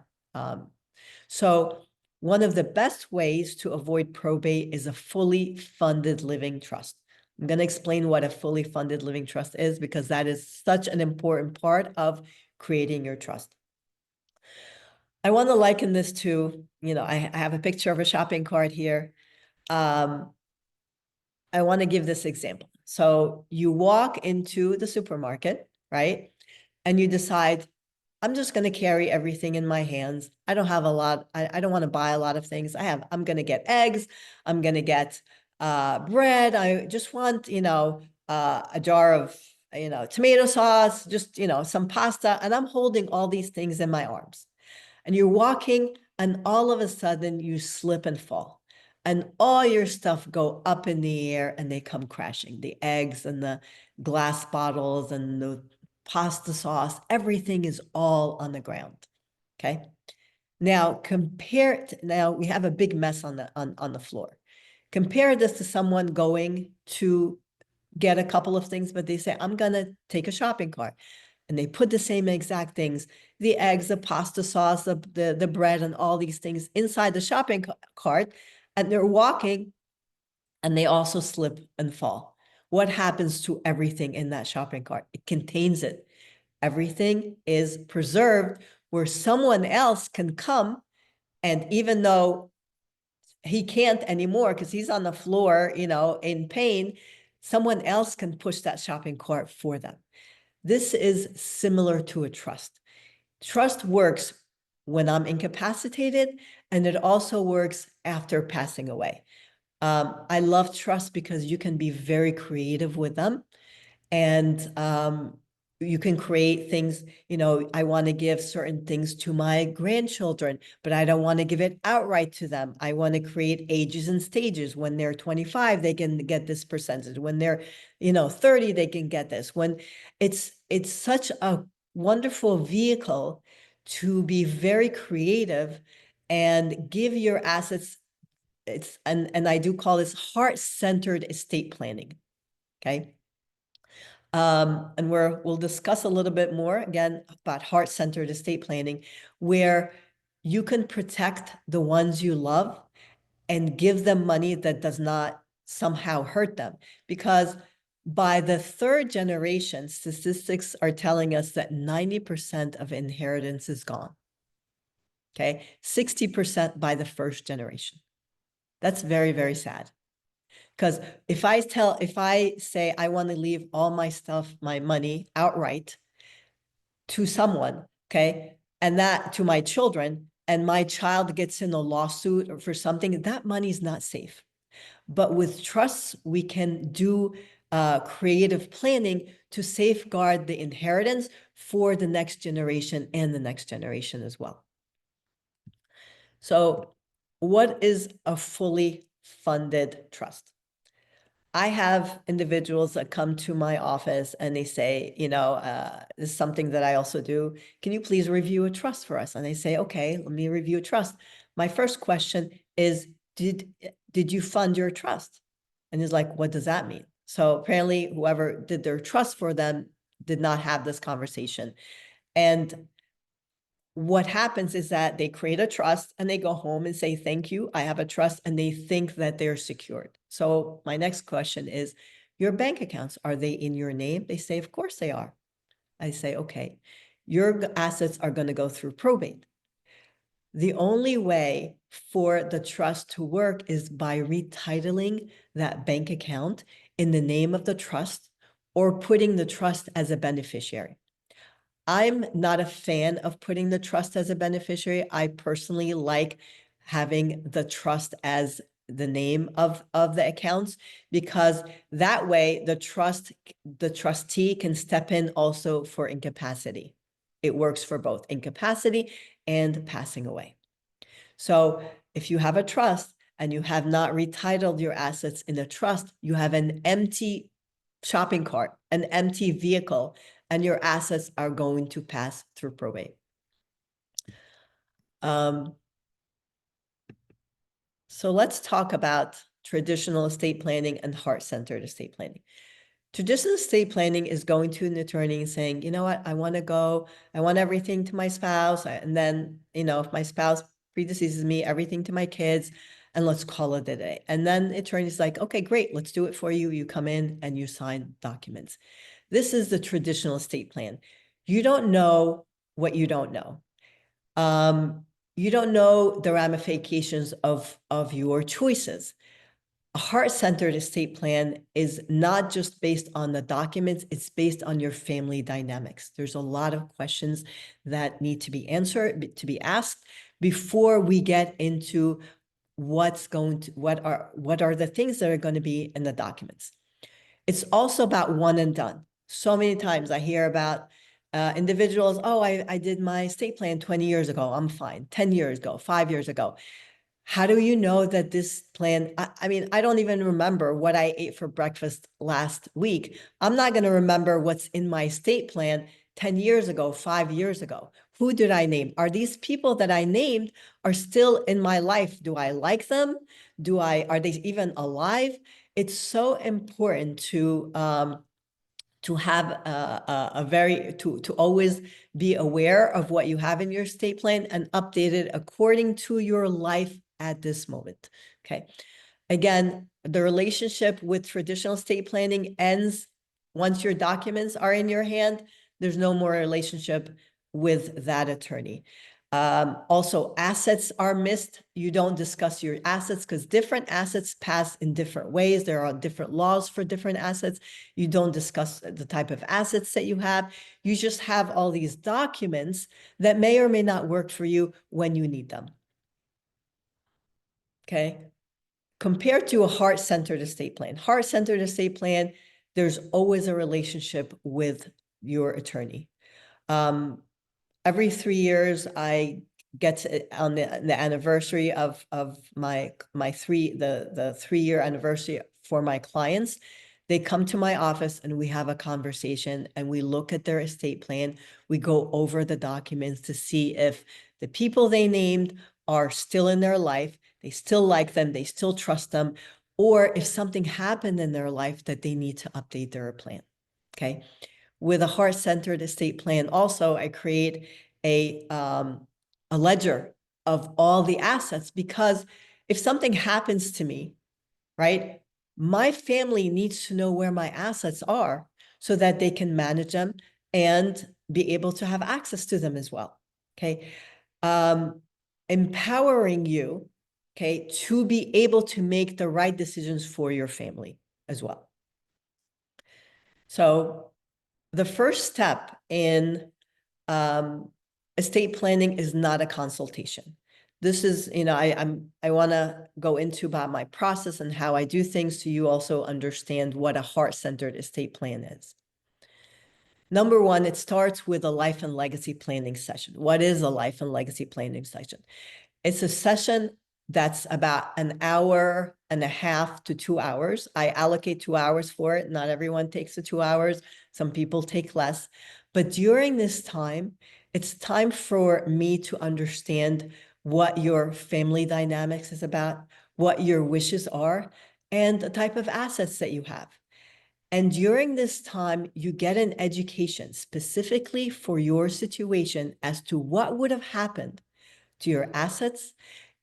Speaker 8: So one of the best ways to avoid probate is a fully funded living trust. I'm going to explain what a fully funded living trust is, because that is such an important part of creating your trust. I want to liken this to, I have a picture of a shopping cart here. I want to give this example. So you walk into the supermarket, right? And you decide, I'm just going to carry everything in my hands. I don't have a lot. I don't want to buy a lot of things. I'm going to get eggs. I'm going to get bread. I just want, a jar of, tomato sauce, just, some pasta. And I'm holding all these things in my arms. And you're walking and all of a sudden you slip and fall. And all your stuff go up in the air and they come crashing. The eggs and the glass bottles and the pasta sauce, everything is all on the ground. Okay. Now now we have a big mess on the floor. Compare this to someone going to get a couple of things, but they say, I'm going to take a shopping cart. And they put the same exact things, the eggs, the pasta sauce, the bread, and all these things inside the shopping cart. And they're walking and they also slip and fall. What happens to everything in that shopping cart? It contains it. Everything is preserved where someone else can come, and even though he can't anymore because he's on the floor, in pain, someone else can push that shopping cart for them. This is similar to a trust. Trust works when I'm incapacitated, and it also works after passing away. I love trust because you can be very creative with them, and you can create things. I want to give certain things to my grandchildren, but I don't want to give it outright to them. I want to create ages and stages. When they're 25, they can get this percentage. When they're 30, they can get this. When it's such a wonderful vehicle to be very creative and give your assets. And I do call this heart-centered estate planning. Okay. And we'll discuss a little bit more again about heart-centered estate planning, where you can protect the ones you love and give them money that does not somehow hurt them. Because by the third generation, statistics are telling us that 90% of inheritance is gone. Okay, 60% by the first generation. That's very, very sad. Because if I say I want to leave all my stuff, my money outright to someone, okay, and that to my children, and my child gets in a lawsuit or for something, that money is not safe. But with trusts, we can do creative planning to safeguard the inheritance for the next generation and the next generation as well. So what is a fully funded trust? I have individuals that come to my office and they say, this is something that I also do. Can you please review a trust for us? And I say, okay, let me review a trust. My first question is, did you fund your trust? And he's like, what does that mean? So apparently whoever did their trust for them did not have this conversation. And what happens is that they create a trust and they go home and say, thank you, I have a trust, and they think that they're secured. So my next question is, your bank accounts, are they in your name? They say, of course they are. I say, okay, your assets are going to go through probate. The only way for the trust to work is by retitling that bank account in the name of the trust or putting the trust as a beneficiary. I'm not a fan of putting the trust as a beneficiary. I personally like having the trust as the name of the accounts, because that way the trustee can step in also for incapacity. It works for both incapacity and passing away. So if you have a trust and you have not retitled your assets in a trust, you have an empty shopping cart, an empty vehicle, and your assets are going to pass through probate. So let's talk about traditional estate planning and heart-centered estate planning. Traditional estate planning is going to an attorney and saying, you know what, I want everything to my spouse. And then, if my spouse predeceases me, everything to my kids, and let's call it a day. And then the attorney's like, okay, great, let's do it for you. You come in and you sign documents. This is the traditional estate plan. You don't know what you don't know. You don't know the ramifications of your choices. A heart-centered estate plan is not just based on the documents, it's based on your family dynamics. There's a lot of questions that need to be answered, to be asked before we get into what are the things that are going to be in the documents. It's also about one and done. So many times I hear about individuals, oh, I did my estate plan 20 years ago, I'm fine, 10 years ago, 5 years ago. How do you know that this plan, I mean, I don't even remember what I ate for breakfast last week. I'm not going to remember what's in my estate plan 10 years ago, 5 years ago. Who did I name? Are these people that I named are still in my life? Do I like them? Are they even alive? It's so important to have to always be aware of what you have in your estate plan and update it according to your life at this moment. Okay. Again, the relationship with traditional estate planning ends once your documents are in your hand. There's no more relationship with that attorney. Also, assets are missed. You don't discuss your assets because different assets pass in different ways. There are different laws for different assets. You don't discuss the type of assets that you have. You just have all these documents that may or may not work for you when you need them. Okay. Compared to a heart-centered estate plan. Heart-centered estate plan, there's always a relationship with your attorney. Every 3 years, I get on the anniversary of my 3-year anniversary for my clients. They come to my office and we have a conversation and we look at their estate plan. We go over the documents to see if the people they named are still in their life. They still like them. They still trust them. Or if something happened in their life that they need to update their plan. Okay. With a heart-centered estate plan, also, I create a ledger of all the assets, because if something happens to me, right, my family needs to know where my assets are so that they can manage them and be able to have access to them as well. Okay. Empowering you, okay, to be able to make the right decisions for your family as well. So the first step in estate planning is not a consultation. This is, I want to go into about my process and how I do things so you also understand what a heart-centered estate plan is. Number one, it starts with a life and legacy planning session. What is a life and legacy planning session? It's a session that's about an hour and a half to 2 hours. I allocate 2 hours for it. Not everyone takes the 2 hours. Some people take less. But during this time, it's time for me to understand what your family dynamics is about, what your wishes are, and the type of assets that you have. And during this time, you get an education specifically for your situation as to what would have happened to your assets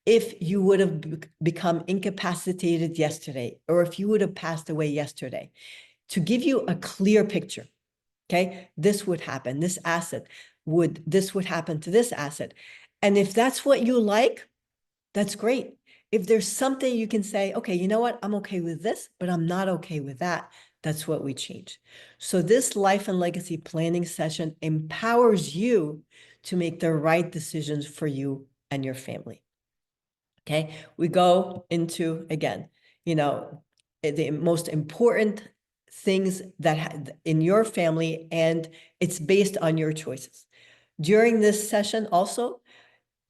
Speaker 8: if you would have become incapacitated yesterday, or if you would have passed away yesterday, to give you a clear picture. Okay, this would happen, this would happen to this asset. And if that's what you like, that's great. If there's something you can say, okay, you know what, I'm okay with this, but I'm not okay with that, that's what we change. So this life and legacy planning session empowers you to make the right decisions for you and your family. Okay, we go into, again, you know, the most important things that in your family, and it's based on your choices. During this session also,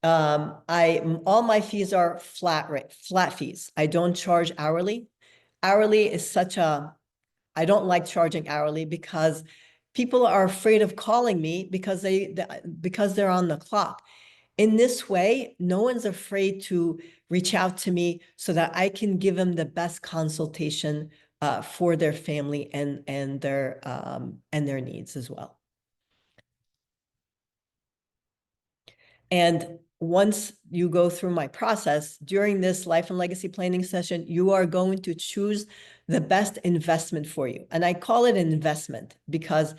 Speaker 8: all my fees are flat fees. I don't charge hourly. Hourly is I don't like charging hourly because people are afraid of calling me because they're on the clock. In this way, no one's afraid to reach out to me so that I can give them the best consultation for their family and their needs as well. And once you go through my process during this life and legacy planning session, you are going to choose the best investment for you. And I call it an investment because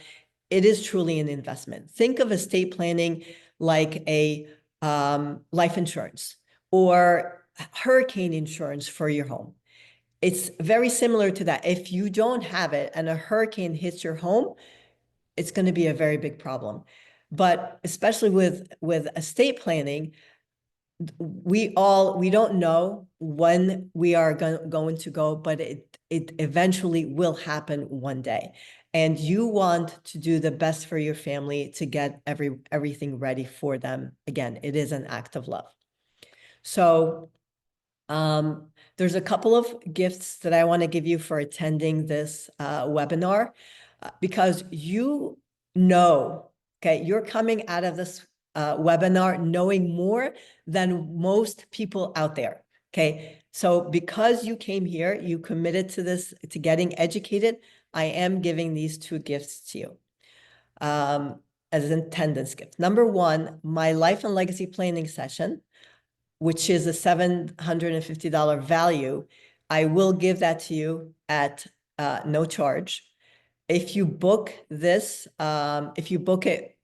Speaker 8: it is truly an investment. Think of estate planning like a life insurance or hurricane insurance for your home. It's very similar to that. If you don't have it and a hurricane hits your home, it's going to be a very big problem. But especially with estate planning, we don't know when we are going to go, but it eventually will happen one day. And you want to do the best for your family to get everything ready for them. Again, it is an act of love. So there's a couple of gifts that I want to give you for attending this webinar, because you know, okay, you're coming out of this webinar knowing more than most people out there. Okay, so because you came here, you committed to this, to getting educated, I am giving these two gifts to you as an attendance gift. Number one, my life and legacy planning session, which is a $750 value. I will give that to you at no charge. If you book this, if you book it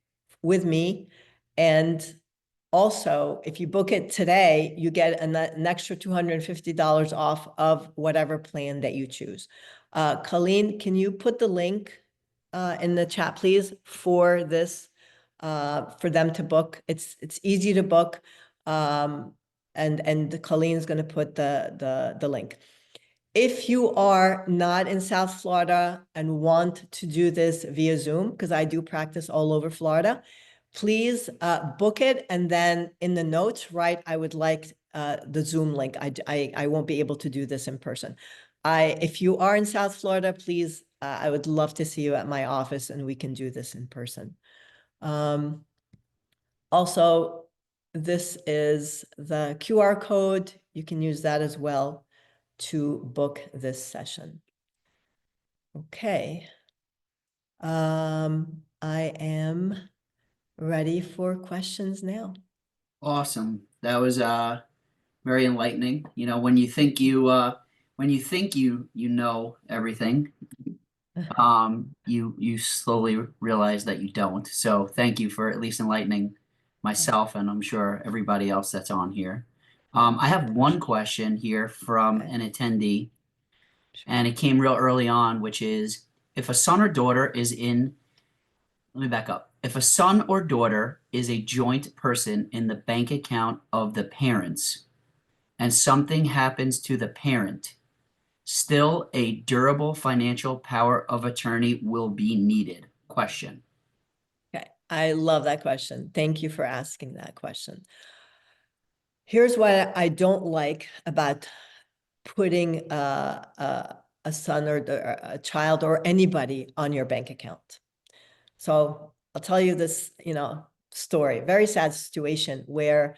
Speaker 8: with me, and also if you book it today, you get an extra $250 off of whatever plan that you choose. Colleen, can you put the link in the chat, please, for this, for them to book? It's easy to book, and Colleen's going to put the link. If you are not in South Florida and want to do this via Zoom, because I do practice all over Florida, please book it, and then in the notes, write, I would like the Zoom link. I won't be able to do this in person. If you are in South Florida, please, I would love to see you at my office and we can do this in person. Also, this is the QR code. You can use that as well to book this session. Okay. I am ready for questions now.
Speaker 3: Awesome. That was very enlightening. You know, when you think you know everything, you slowly realize that you don't. So thank you for at least enlightening myself, and I'm sure everybody else that's on here. I have one question here from an attendee, and it came real early on, which is, if a son or daughter is in, let me back up. If a son or daughter is a joint person in the bank account of the parents and something happens to the parent, still a durable financial power of attorney will be needed? Question.
Speaker 8: Okay, I love that question. Thank you for asking that question. Here's what I don't like about putting a son or a child or anybody on your bank account. So I'll tell you this, story, very sad situation where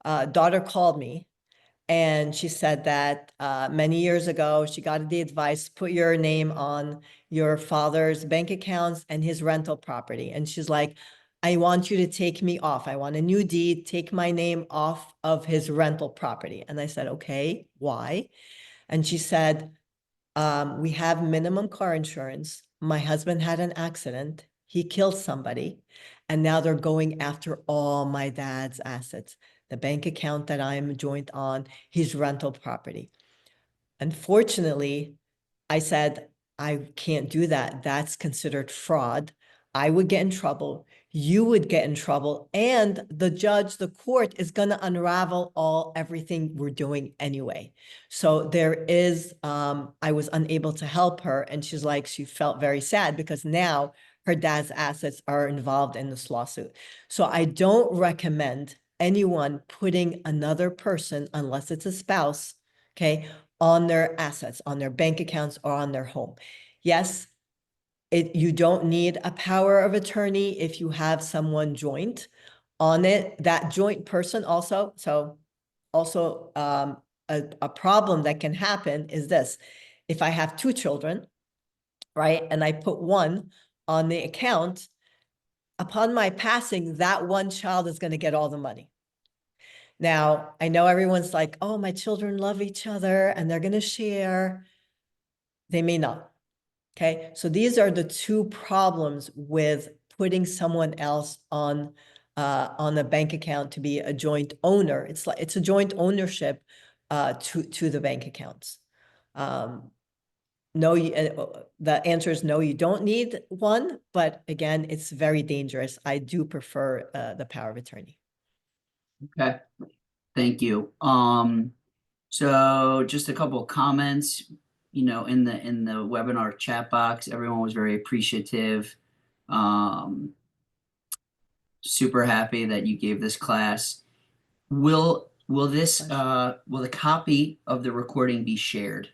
Speaker 8: daughter called me and she said that many years ago, she got the advice, put your name on your father's bank accounts and his rental property. And she's like, I want you to take me off. I want a new deed, take my name off of his rental property. And I said, okay, why? And she said, we have minimum car insurance. My husband had an accident. He killed somebody. And now they're going after all my dad's assets, the bank account that I'm joint on, his rental property. Unfortunately, I said, I can't do that. That's considered fraud. I would get in trouble. You would get in trouble. And the judge, the court is going to unravel everything we're doing anyway. So there is, I was unable to help her. And she's like, she felt very sad because now her dad's assets are involved in this lawsuit. So I don't recommend anyone putting another person, unless it's a spouse, okay, on their assets, on their bank accounts, or on their home. Yes, you don't need a power of attorney if you have someone joint on it. That joint person also, a problem that can happen is this. If I have two children, right, and I put one on the account, upon my passing, that one child is going to get all the money. Now, I know everyone's like, oh, my children love each other and they're going to share. They may not. Okay. So these are the two problems with putting someone else on a bank account to be a joint owner. It's like, it's a joint ownership to the bank accounts. No, the answer is no, you don't need one, but again, it's very dangerous. I do prefer the power of attorney.
Speaker 3: Okay, thank you. So just a couple of comments, you know, in the webinar chat box, everyone was very appreciative. Super happy that you gave this class. Will the copy of the recording be shared?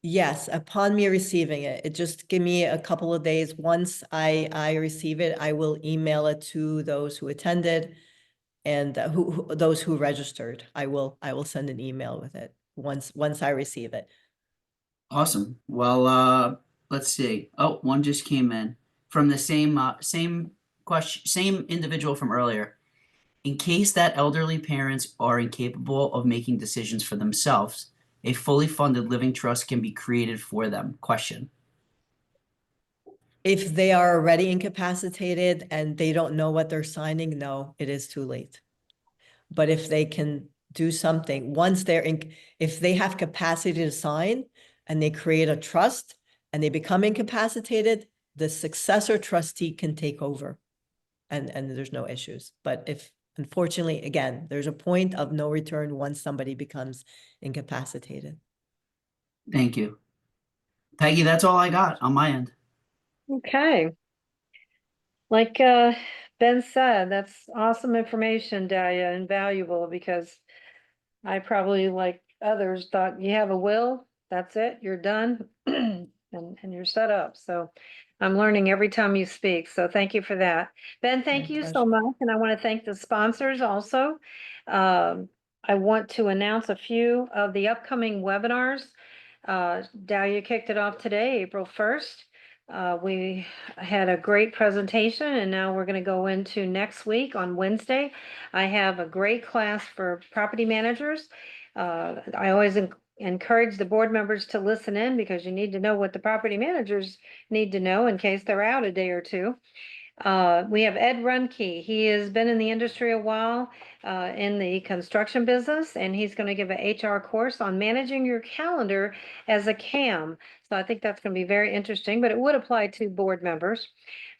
Speaker 8: Yes, upon me receiving it, just give me a couple of days. Once I receive it, I will email it to those who attended and those who registered. I will send an email with it once I receive it.
Speaker 3: Awesome. Well, let's see. Oh, one just came in from the same question, same individual from earlier. In case that elderly parents are incapable of making decisions for themselves, a fully funded living trust can be created for them. Question.
Speaker 8: If they are already incapacitated and they don't know what they're signing, no, it is too late. But if they can do something, once if they have capacity to sign and they create a trust and they become incapacitated, the successor trustee can take over and there's no issues. But if, unfortunately, again, there's a point of no return once somebody becomes incapacitated.
Speaker 3: Thank you. Peggy, that's all I got on my end.
Speaker 1: Okay. Like Ben said, that's awesome information, Dalia, and valuable because I probably, like others, thought you have a will, that's it, you're done, and you're set up. So I'm learning every time you speak. So thank you for that. Ben, thank
Speaker 8: My
Speaker 1: you so
Speaker 8: pleasure.
Speaker 1: much. And I want to thank the sponsors also. I want to announce a few of the upcoming webinars. Dalia kicked it off today, April 1st. We had a great presentation and now we're going to go into next week on Wednesday. I have a great class for property managers. I always encourage the board members to listen in because you need to know what the property managers need to know in case they're out a day or two. We have Ed Runke. He has been in the industry a while in the construction business, and he's going to give an HR course on managing your calendar as a CAM. So I think that's going to be very interesting, but it would apply to board members.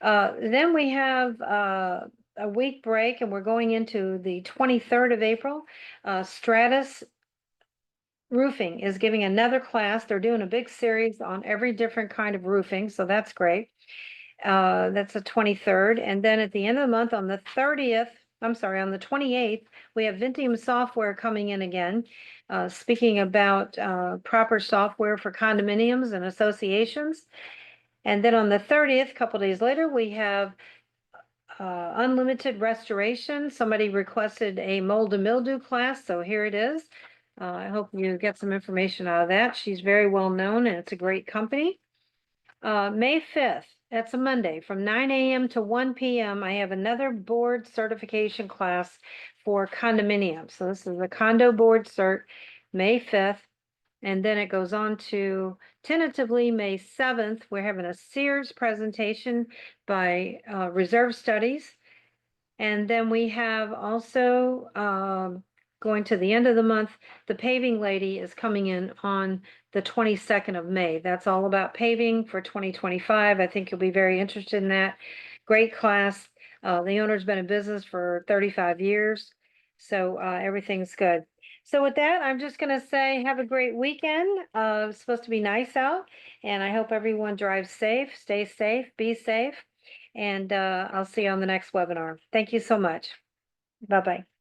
Speaker 1: Then we have a week break, and we're going into the 23rd of April. Stratus Roofing is giving another class. They're doing a big series on every different kind of roofing, so that's great. That's the 23rd. And then at the end of the month on the 30th, I'm sorry, on the 28th, we have Vinteum software coming in again, speaking about proper software for condominiums and associations. And then on the 30th, a couple days later, we have unlimited restoration. Somebody requested a mold and mildew class, so here it is. I hope you get some information out of that. She's very well known and it's a great company. May 5th, that's a Monday, from 9 a.m. to 1 p.m. I have another board certification class for condominiums. So this is a condo board cert, May 5th. And then it goes on to tentatively May 7th. We're having a Sears presentation by Reserve Studies. And then we have also going to the end of the month, the paving lady is coming in on the 22nd of May. That's all about paving for 2025. I think you'll be very interested in that. Great class. The owner's been in business for 35 years. So everything's good. So with that, I'm just going to say have a great weekend. It's supposed to be nice out, and I hope everyone drives safe, stay safe, be safe, and I'll see you on the next webinar. Thank you so much. Bye-bye.